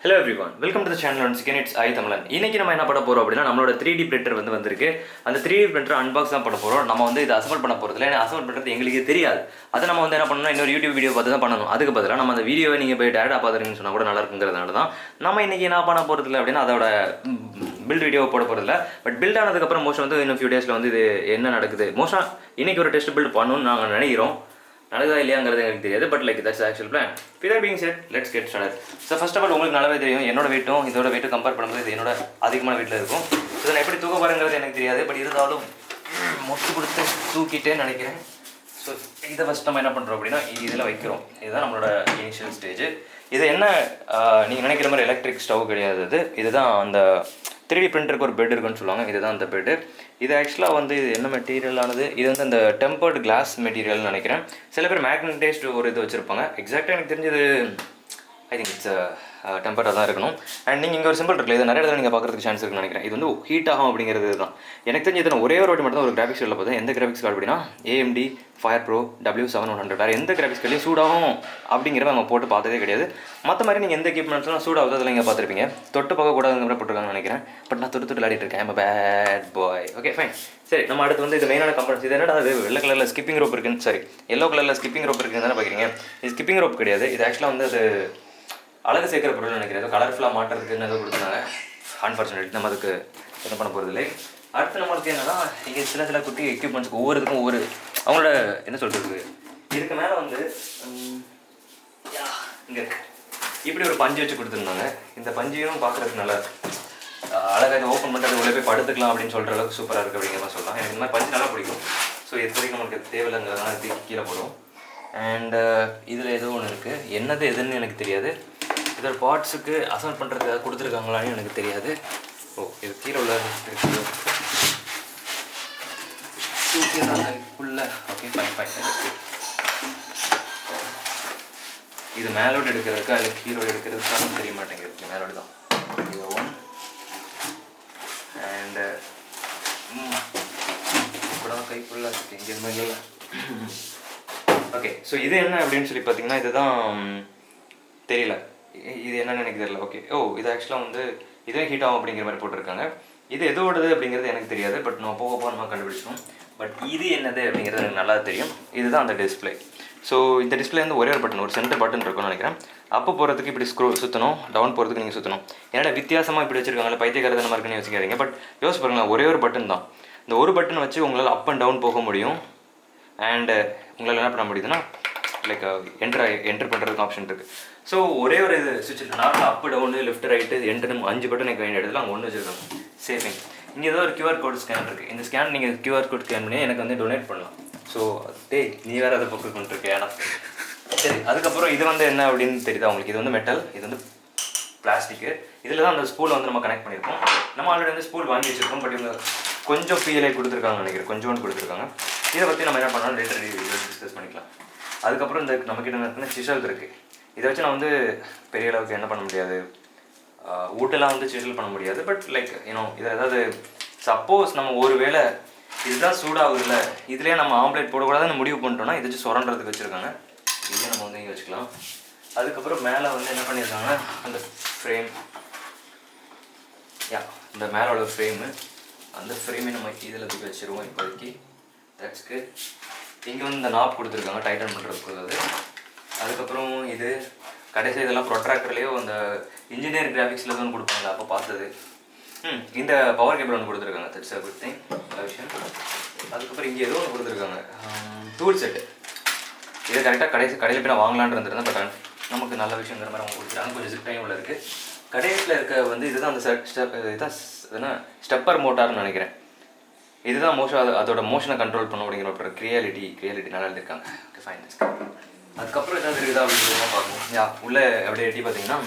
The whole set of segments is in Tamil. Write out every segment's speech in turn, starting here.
Hello everyone, welcome to the channel once again. It's I.Tamizhan. இன்னைக்கு நம்ம என்ன பண்ண போறோம் அப்படினா நம்மளோட 3D printer வந்திருக்கு. அந்த 3D printer unbox தான் பண்ண போறோம். நம்ம இத அசெம்பிள் பண்ண போறது இல்ல. அசெம்பிள் பண்றது எங்களுக்கே தெரியாது. அத நம்ம என்ன பண்ணனும்னா இன்னொரு YouTube வீடியோ பார்த்து தான் பண்ணனும். அதுக்கு பதிலா நம்ம அந்த வீடியோவை நீங்க போய் டைரக்டா பாத்துறீங்கன்னு சொன்னா கூட நல்லா இருக்குங்கிறதுனால தான் நம்ம இன்னைக்கு என்ன பண்ண போறது இல்ல அப்படினா அதோட பில்ட் வீடியோ போட போறது இல்ல. பட் பில்ட் ஆனதுக்கு அப்புறம் மோஸ்ட் இன்னும் few daysல இது என்ன நடக்குது. மோஸ்டா இன்னைக்கு ஒரு டெஸ்ட் பில்ட் பண்ணனும்னு நாங்க நினைக்கிறோம். நடக்குதா இல்லையாங்கிறது எனக்கு தெரியாது. But like that's actual plan. With that being said, let's get started. So first of all உங்களுக்கு நல்லாவே தெரியும் என்னோட வெயிட்டும் இதோட வெயிட்டும் கம்பேர் பண்ணும்போது இது என்னோட அதிகமான வெயிட்ல இருக்கும். ஸோ நான் எப்படி தூக்க போறேங்கிறது எனக்கு தெரியாது. பட் இருந்தாலும் மொட்டு கொடுத்து தூக்கிட்டேன்னு நினைக்கிறேன். ஸோ இதை ஃபஸ்ட் நம்ம என்ன பண்ணுறோம் அப்படின்னா இதில் வைக்கிறோம். இதுதான் நம்மளோட இனிஷியல் ஸ்டேஜ். இது என்ன நீங்கள் நினைக்கிற மாதிரி எலக்ட்ரிக் ஸ்டவ் கிடையாது. இதுதான் அந்த 3D பிரிண்டருக்கு ஒரு பெட் இருக்குன்னு சொல்லுவாங்க. இதுதான் அந்த பெட்டு. இது ஆக்சுவலாக இது என்ன மெட்டீரியலானது, இது அந்த டெம்பர்டு கிளாஸ் மெட்டீரியல்னு நினைக்கிறேன். சில பேர் மேக்னடைஸ்டு ஒரு இது வச்சுருப்பாங்க. எக்ஸாக்டாக எனக்கு தெரிஞ்சது ஐ திங்க் இட்ஸ் டெம்பர்டாக தான் இருக்கணும். அண்ட் நீங்கள் இங்கே ஒரு சிம்பிள் இருக்குல்ல, இது நிறைய இடத்துல நீங்கள் பார்க்குறதுக்கு சான்ஸ் இருக்குன்னு நினைக்கிறேன். இது ஹீட் ஆகும் அப்படிங்கிறது தான் எனக்கு தெரிஞ்சு. இதில் ஒரே ஒரு வாட்டி மட்டும் தான் ஒரு கிராஃபிக்ஸ் கார்டில் பார்த்தேன். எந்த கிராஃபிக்ஸ் கார்டு அப்படின்னா AMD Fire Pro W700. வேறு எந்த கிராஃபிக்ஸ் கார்ட்லையும் சூடாகும் அப்படிங்கிறத அவங்க போட்டு பார்த்ததே கிடையாது. மற்ற மாதிரி நீங்கள் எந்த எக்யூப்மெண்ட்ஸ்லாம் சூடாகுது அதில் நீங்கள் பார்த்துருப்பீங்க. தொட்டு பார்க்கக்கூடாதுங்கிற மாதிரி போட்டிருக்காங்கன்னு நினைக்கிறேன். பட் நான் தொட்டு விளையாடிட்டு இருக்கேன். I'm bad boy. Okay fine. சரி, நம்ம அடுத்து இது மெயினான கம்பெனிஸ். இது என்னடா அது வெள்ளை கலரில் ஸ்கிப்பிங் ரோப் இருக்குன்னு, சாரி எல்லோ கலரில் ஸ்கிப்பிங் ரோப் இருக்குன்னு தானே பார்க்குறீங்க. இது ஸ்கிப்பிங் ரோப் கிடையாது. இது ஆக்சுவலாக அது அழகு சேர்க்குற பொருள் நினைக்கிறேன். ஏதோ கலர்ஃபுல்லாக மாட்டுறதுக்குன்னு ஏதோ கொடுத்துருந்தாங்க. அன்ஃபார்ச்சுனேட்லி நம்ம அதுக்கு என்ன பண்ண போகிறது இல்லை. அடுத்து நம்மளுக்கு என்னன்னா இங்கே சில குட்டி எக்யூப்மெண்ட்ஸ்க்கு ஒவ்வொருத்துக்கும் ஒவ்வொரு அவங்களோட என்ன சொல்கிறது. இதுக்கு மேலே இங்கே இப்படி ஒரு பஞ்சு வச்சு கொடுத்துருந்தாங்க. இந்த பஞ்சையும் பார்க்குறதுக்கு நல்லா அழகாக ஓப்பன் பண்ணிட்டு அதை உள்ளே போய் படுத்துக்கலாம் அப்படின்னு சொல்கிற அளவுக்கு சூப்பராக இருக்குது அப்படிங்கிற மாதிரி சொல்லலாம். எனக்கு இந்த மாதிரி பஞ்சு நல்லா பிடிக்கும். ஸோ இது வரைக்கும் நம்மளுக்கு தேவையில்லைங்கிறதுனால தூக்கி கீழே போடும். அண்ட் இதில் ஏதோ ஒன்று இருக்குது. என்னது எதுன்னு எனக்கு தெரியாது. இதோட பார்ட்ஸுக்கு அசெம்பிள் பண்ணுறதுக்காக கொடுத்துருக்காங்களான்னு எனக்கு தெரியாது. ஓ, இது கீழே உள்ள இருக்குது. உள்ள ஓகே ஃபைன் ஃபைன். இது மேலோடு எடுக்கிறதுக்கா இல்லை கீழோடு எடுக்கிறதுக்காக தெரிய மாட்டேங்கிறது. மேலோடு தான் இது ஒன். அண்டு கூட கை ஃபுல்லாக இருக்குது. இங்கே இருந்தால் இல்லை. ஓகே, ஸோ இது என்ன அப்படின்னு சொல்லி பார்த்தீங்கன்னா இதுதான் தெரியல. இது என்னன்னு எனக்கு தெரியல. ஓகே, இது ஆக்சுவலாக இதே ஹீட் ஆகும் அப்படிங்கிற மாதிரி போட்டிருக்காங்க. இது எதோடது அப்படிங்கிறது எனக்கு தெரியாது. பட் நம்ம போக நம்ம கண்டுபிடிச்சோம். பட் இது என்னது அப்படிங்கிறது எனக்கு நல்லா தெரியும். இதுதான் அந்த டிஸ்பிளே. ஸோ இந்த டிஸ்பிளே ஒரே ஒரு பட்டன், ஒரு சென்டர் பட்டன் இருக்குன்னு நினைக்கிறேன். அப்போ போகிறதுக்கு இப்படி சுற்றணும், டவுன் போகிறதுக்கு நீங்கள் சுற்றணும். ஏன்னா வித்தியாசமாக இப்படி வச்சுருக்காங்களே, பைத்தியக்காரத்தனமாக இருக்குன்னு யோசிக்காதீங்க. பட் யோசிச்சு பாருங்களேன், ஒரே ஒரு பட்டன் தான். இந்த ஒரு பட்டன் வச்சு உங்களால் அப் அண்ட் டவுன் போக முடியும். அண்டு உங்களால் என்ன பண்ண முடியுதுன்னா லைக் என்டர் பண்ணுறதுக்கு ஆப்ஷன் இருக்குது. ஸோ ஒரே ஒரு இது சுவிட்ச் இருக்குது. நார்மலாக அப்பு town left right enter 5 button எனக்கு வேண்டிய இடத்துல அங்கே ஒன்று வச்சுருக்காங்க. சேஃபிங். இங்கே ஏதோ ஒரு QR கோட் ஸ்கேன் இருக்குது. இந்த ஸ்கேன் நீங்கள் QR கோட் ஸ்கேன் பண்ணி எனக்கு டொனேட் பண்ணலாம். ஸோ நீ வேறு அதை பொருள் பண்ணிருக்கேன். ஏன்னா சரி, அதுக்கப்புறம் இது என்ன அப்படின்னு தெரியுதா உங்களுக்கு. இது மெட்டல், இது பிளாஸ்டிக்கு. இதில் தான் அந்த ஸ்பூலை நம்ம கனெக்ட் பண்ணியிருக்கோம். நம்ம ஆல்ரெடி ஸ்பூல் வாங்கி வச்சுருக்கோம். பட் இவங்க கொஞ்சம் ஃப்ரீயிலே கொடுத்துருக்காங்கன்னு நினைக்கிறேன். கொஞ்சோண்டு கொடுத்துருக்காங்க. இதை பற்றி நம்ம என்ன பண்ணாலும் லேட்டர் டிஸ்கஸ் பண்ணிக்கலாம். அதுக்கப்புறம் இந்த நம்மக்கிட்ட இருக்கிற சிசல் இருக்குது. இதை வச்சு நான் பெரிய அளவுக்கு என்ன பண்ண முடியாது, ஊட்டெல்லாம் சிசல் பண்ண முடியாது. பட் லைக் இதில் ஏதாவது சப்போஸ் நம்ம ஒரு வேளை இதுதான் சூடாகுதுல்ல, இதுலேயே நம்ம ஆம்லேட் போடக்கூடாதுன்னு முடிவு பண்ணிட்டோம்னா இதை வச்சு சொரன்றதுக்கு வச்சுருக்காங்க. இதே நம்ம இங்கே வச்சுக்கலாம். அதுக்கப்புறம் மேலே என்ன பண்ணியிருக்காங்கன்னா அந்த ஃப்ரேம், இந்த மேலோட ஃப்ரேமு, அந்த ஃப்ரேமே நம்ம இதில் தூக்கி வச்சுருவோம் இப்போதைக்கு. தட்ஸ்க்கு இங்கே இந்த நாப் கொடுத்துருக்காங்க டைட்டன் பண்ணுறதுக்கு. அதுக்கப்புறம் இது கடைசி இதெல்லாம் ப்ரொட்ராக்டர்லேயோ அந்த இன்ஜினியர் கிராஃபிக்ஸில் தான் கொடுப்பாங்க. அப்போ பார்த்தது இந்த பவர் கேபிள் ஒன்று கொடுத்துருக்காங்க. தட்ஸ் அ குட் திங், நல்ல விஷயம். அதுக்கப்புறம் இங்கே ஏதோ ஒன்று கொடுத்துருக்காங்க, டூல் செட்டு. இதை கரெக்டாக கடையில் போய் நான் வாங்கலான்னு இருந்திருந்தேன். பட் நமக்கு நல்ல விஷயங்கிற மாதிரி அவங்க கொடுத்துருக்காங்க. கொஞ்சம் சிக் டைம் உள்ள இருக்குது. கடைசியில் இருக்க இதுதான் அந்த இதுதான் ஸ்டெப்பர் மோட்டார்னு நினைக்கிறேன். இதுதான் அதோட மோஷனை கண்ட்ரோல் பண்ணும் அப்படிங்கிற ஒரு Creality நல்லா எழுதியிருக்காங்க. Okay fine. அதுக்கப்புறம் ஏதாவது இருக்குதா அப்படின்னு பார்க்கணும். உள்ளே அப்படியே எட்டி பார்த்தீங்கன்னா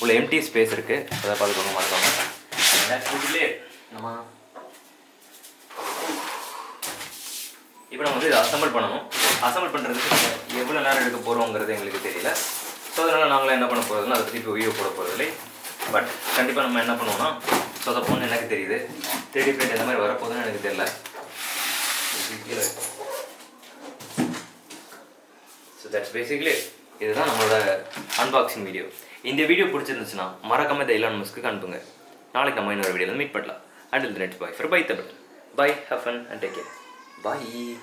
உள்ள எம்டி ஸ்பேஸ் இருக்குது. அதை பார்த்துக்கோங்க, மறக்காம. நம்ம இப்போ நம்ம இதை அசெம்பிள் பண்ணணும். அசெம்பிள் பண்ணுறதுக்கு எவ்வளோ நேரம் எடுக்க போகிறோங்கிறது எங்களுக்கு தெரியல. ஸோ அதனால் நாங்களாம் என்ன பண்ண போகிறதுன்னா அதை பற்றி இப்போ வீடியோ போட போகிறதில்லை. பட் கண்டிப்பாக நம்ம என்ன பண்ணுவோம்னா சொதப்போன்னு எனக்கு தெரியுது. 3D பிரிண்ட் எந்த மாதிரி வரப்போகுதுன்னு எனக்கு தெரியல. ஸோ தட்ஸ் பேசிக்லி இதுதான் நம்மளோட அன்பாக்சிங் வீடியோ. இந்த வீடியோ பிடிச்சிருந்துச்சுன்னா மறக்காம இந்த எலான் மஸ்க்கு அனுப்புங்க. நாளைக்கு நம்ம இன்னொரு வீடியோவில் மீட் பண்ணலாம். Until the next bye for bye Tamil. Bye, have fun and take care. Bye.